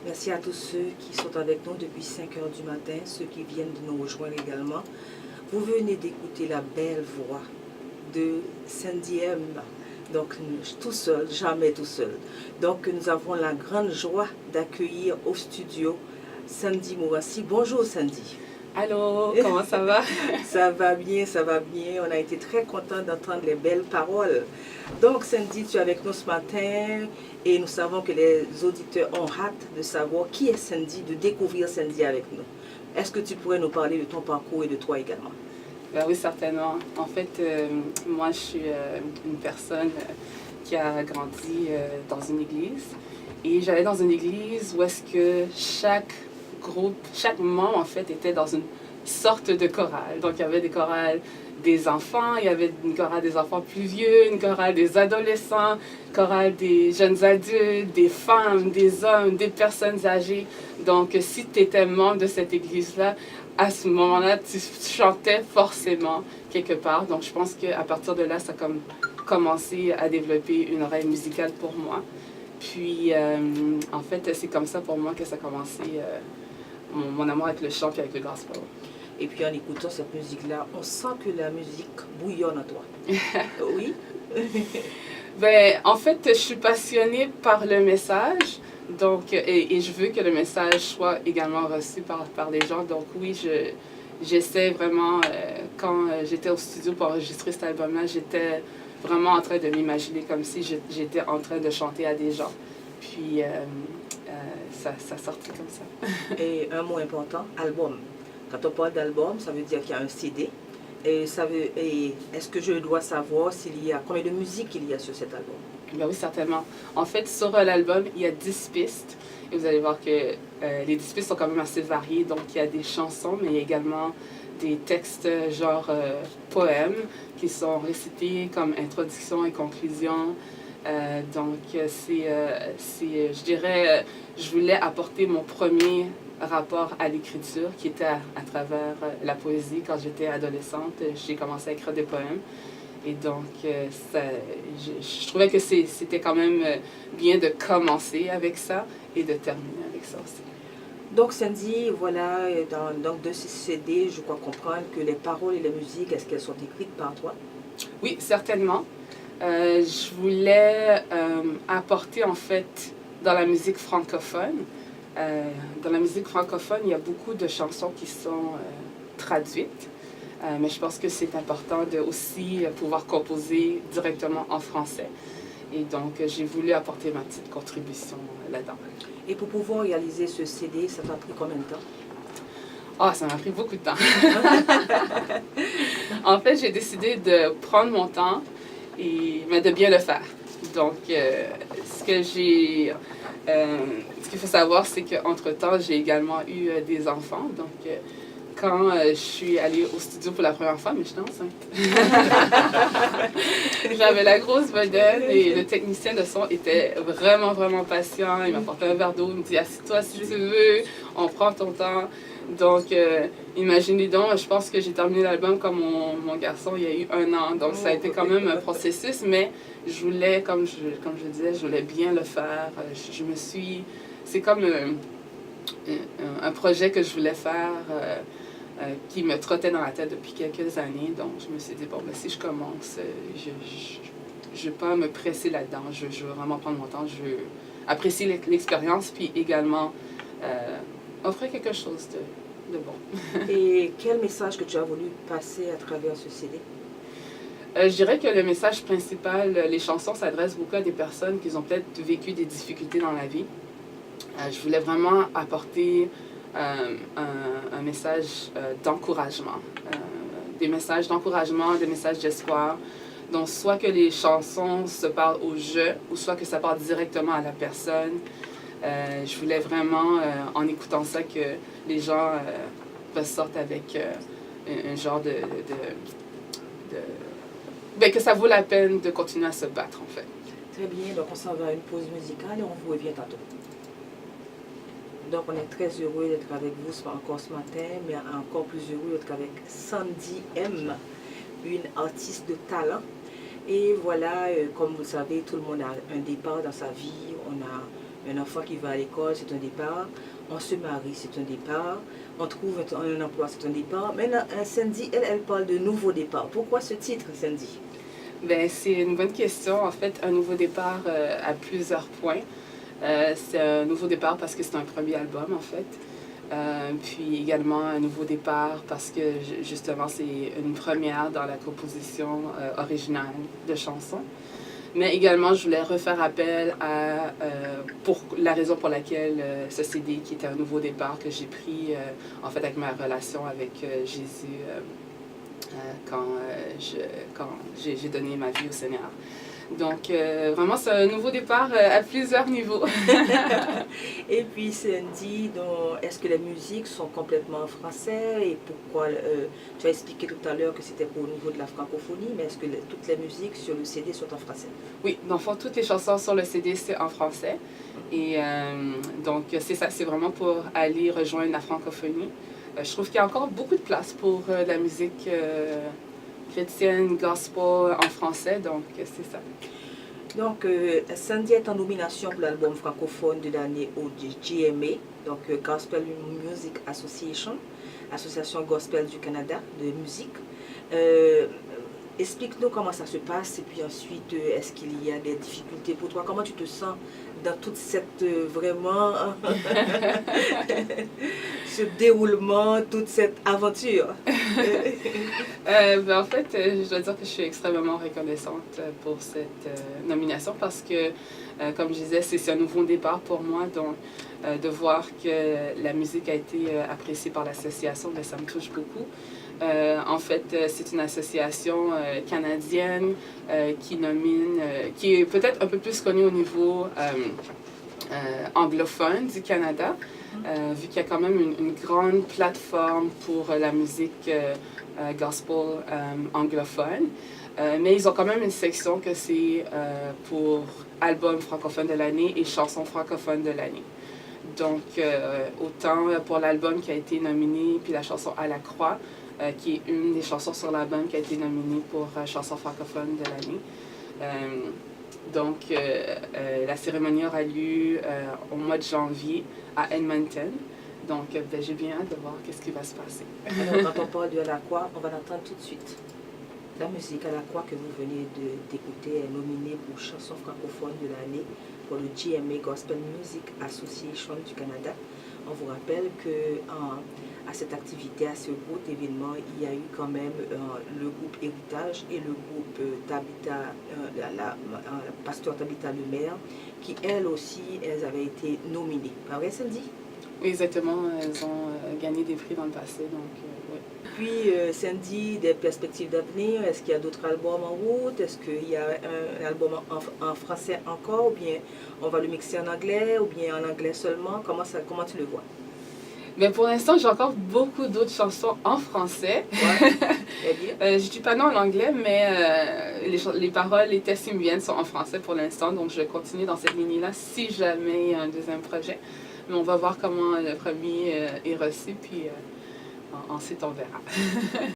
Merci à tous ceux qui sont avec nous depuis 5 heures du matin, ceux qui viennent de nous rejoindre également. Vous venez d'écouter la belle voix de Sandy M. Donc, tout seul, jamais tout seul. Donc, nous avons la grande joie d'accueillir au studio Sandy Mourassi. Bonjour Sandy. Allô, comment ça va? Ça va bien, ça va bien. On a été très contents d'entendre les belles paroles. Donc, Sandy, tu es avec nous ce matin et nous savons que les auditeurs ont hâte de savoir qui est Sandy, de découvrir Sandy avec nous. Est-ce que tu pourrais nous parler de ton parcours et de toi également? Ben oui, certainement. En fait, moi, je suis une personne qui a grandi dans une église. Et j'allais dans une église où est-ce que chaque groupe, chaque membre, en fait, était dans une sorte de chorale. Donc, il y avait des chorales des enfants, il y avait une chorale des enfants plus vieux, une chorale des adolescents, une chorale des jeunes adultes, des femmes, des hommes, des personnes âgées. Donc, si tu étais membre de cette église-là, à ce moment-là, tu chantais forcément quelque part. Donc, je pense qu'à partir de là, ça a commencé à développer une oreille musicale pour moi. Puis, en fait, c'est comme ça pour moi que ça a commencé mon amour avec le chant et avec le gospel. Et puis en écoutant cette musique-là, on sent que la musique bouillonne en toi. Oui? Ben, en fait, je suis passionnée par le message. Donc, et je veux que le message soit également reçu par les gens. Donc oui, j'essaie vraiment, quand j'étais au studio pour enregistrer cet album-là, j'étais vraiment en train de m'imaginer comme si j'étais en train de chanter à des gens. Puis, ça sortit comme ça. Et un mot important, album. Quand on parle d'album, ça veut dire qu'il y a un CD. Et est-ce que je dois savoir combien de musique il y a sur cet album? Ben oui, certainement. En fait, sur l'album, il y a 10 pistes. Et vous allez voir que les 10 pistes sont quand même assez variées. Donc, il y a des chansons, mais il y a également des textes genre poèmes qui sont récités comme introduction et conclusion. Donc, je dirais, je voulais apporter mon premier rapport à l'écriture qui était à travers la poésie. Quand j'étais adolescente, j'ai commencé à écrire des poèmes. Et donc, je trouvais que c'était quand même bien de commencer avec ça et de terminer avec ça aussi. Donc, Sandy, voilà, donc de ce CD, je crois comprendre que les paroles et les musiques, est-ce qu'elles sont écrites par toi? Oui, certainement. Je voulais apporter, en fait, dans la musique francophone. Dans la musique francophone, il y a beaucoup de chansons qui sont traduites. Mais je pense que c'est important de aussi pouvoir composer directement en français. Et donc, j'ai voulu apporter ma petite contribution là-dedans. Et pour pouvoir réaliser ce CD, ça t'a pris combien de temps? Ah, ça m'a pris beaucoup de temps. En fait, j'ai décidé de prendre mon temps, mais de bien le faire. Donc, ce qu'il faut savoir, c'est qu'entre-temps, j'ai également eu des enfants. Donc, quand je suis allée au studio pour la première fois, mais j'étais enceinte. J'avais la grosse bedaine et le technicien de son était vraiment, vraiment patient. Il m'a apporté un verre d'eau, il me dit « Assis-toi si tu veux, on prend ton temps ». Donc, imaginez donc, je pense que j'ai terminé l'album comme mon garçon il y a eu 1 an. Donc, ça a été quand même un processus, mais je voulais, comme je disais, je voulais bien le faire. C'est comme un projet que je voulais faire qui me trottait dans la tête depuis quelques années. Donc, je me suis dit, bon, ben, si je commence, je ne veux pas me presser là-dedans. Je veux vraiment prendre mon temps. Je veux apprécier l'expérience, puis également offrir quelque chose de bon. Et quel message que tu as voulu passer à travers ce CD? Je dirais que le message principal, les chansons s'adressent beaucoup à des personnes qui ont peut-être vécu des difficultés dans la vie. Je voulais vraiment apporter un message d'encouragement. Des messages d'encouragement, des messages d'espoir. Donc, soit que les chansons se parlent au jeu, ou soit que ça parle directement à la personne. Je voulais vraiment, en écoutant ça, que les gens ressortent avec un genre ben, que ça vaut la peine de continuer à se battre, en fait. Très bien, donc on s'en va à une pause musicale et on vous revient tantôt. Donc on est très heureux d'être avec vous encore ce matin, mais encore plus heureux d'être avec Sandy M, une artiste de talent. Et voilà, comme vous le savez, tout le monde a un départ dans sa vie, on a Un enfant qui va à l'école, c'est un départ. On se marie, c'est un départ. On trouve un emploi, c'est un départ. Mais Sandy, elle parle de nouveau départ. Pourquoi ce titre, Sandy? Ben, c'est une bonne question. En fait, un nouveau départ à plusieurs points. C'est un nouveau départ parce que c'est un premier album, en fait. Puis également un nouveau départ parce que justement c'est une première dans la composition originale de chansons. Mais également je voulais refaire appel à pour la raison pour laquelle ce CD qui était un nouveau départ que j'ai pris en fait avec ma relation avec Jésus quand j'ai donné ma vie au Seigneur. Donc, vraiment, c'est un nouveau départ à plusieurs niveaux. Et puis, Sandy, est-ce que les musiques sont complètement en français? Et pourquoi? Tu as expliqué tout à l'heure que c'était au niveau de la francophonie, mais est-ce que toutes les musiques sur le CD sont en français? Oui, dans le fond, toutes les chansons sur le CD, c'est en français. Et donc, c'est ça, c'est vraiment pour aller rejoindre la francophonie. Je trouve qu'il y a encore beaucoup de place pour la musique chrétienne, gospel en français, donc c'est ça. Donc, Sandy est en nomination pour l'album francophone de l'année au GMA, donc Gospel Music Association, Association Gospel du Canada de musique. Explique-nous comment ça se passe et puis ensuite, est-ce qu'il y a des difficultés pour toi? Comment tu te sens dans toute cette, vraiment, ce déroulement, toute cette aventure? Ben, en fait, je dois dire que je suis extrêmement reconnaissante pour cette nomination parce que, comme je disais, c'est un nouveau départ pour moi. Donc, de voir que la musique a été appréciée par l'association, ben, ça me touche beaucoup. En fait, c'est une association canadienne qui nomine, qui est peut-être un peu plus connue au niveau anglophone du Canada, vu qu'il y a quand même une grande plateforme pour la musique gospel anglophone. Mais ils ont quand même une section que c'est pour album francophone de l'année et chansons francophones de l'année. Donc, autant pour l'album qui a été nominé, puis la chanson À la croix, qui est une des chansons sur l'album qui a été nominée pour chanson francophone de l'année. Donc, la cérémonie aura lieu au mois de janvier à Edmonton. Donc, ben, j'ai bien hâte de voir qu'est-ce qui va se passer. Alors, quand on parle de À la croix, on va l'entendre tout de suite. La musique À la croix que vous venez d'écouter est nominée pour chanson francophone de l'année pour le GMA Gospel Music Association du Canada. On vous rappelle que à cette activité, à ce gros événement, il y a eu quand même le groupe Héritage et le groupe Tabitha, la pasteur Tabitha Lemaire, qui elles aussi, elles avaient été nominées. Pas vrai, Sandy? Oui, exactement. Elles ont gagné des prix dans le passé, donc oui. Puis, Sandy, des perspectives d'avenir, est-ce qu'il y a d'autres albums en route? Est-ce qu'il y a un album en français encore? Ou bien on va le mixer en anglais? Ou bien en anglais seulement? Comment tu le vois? Mais pour l'instant, j'ai encore beaucoup d'autres chansons en français. Ouais. Je dis pas non en anglais, mais les paroles, les textes qui me viennent sont en français pour l'instant. Donc, je vais continuer dans cette lignée-là si jamais il y a un deuxième projet. Mais on va voir comment le premier est reçu, puis ensuite on verra.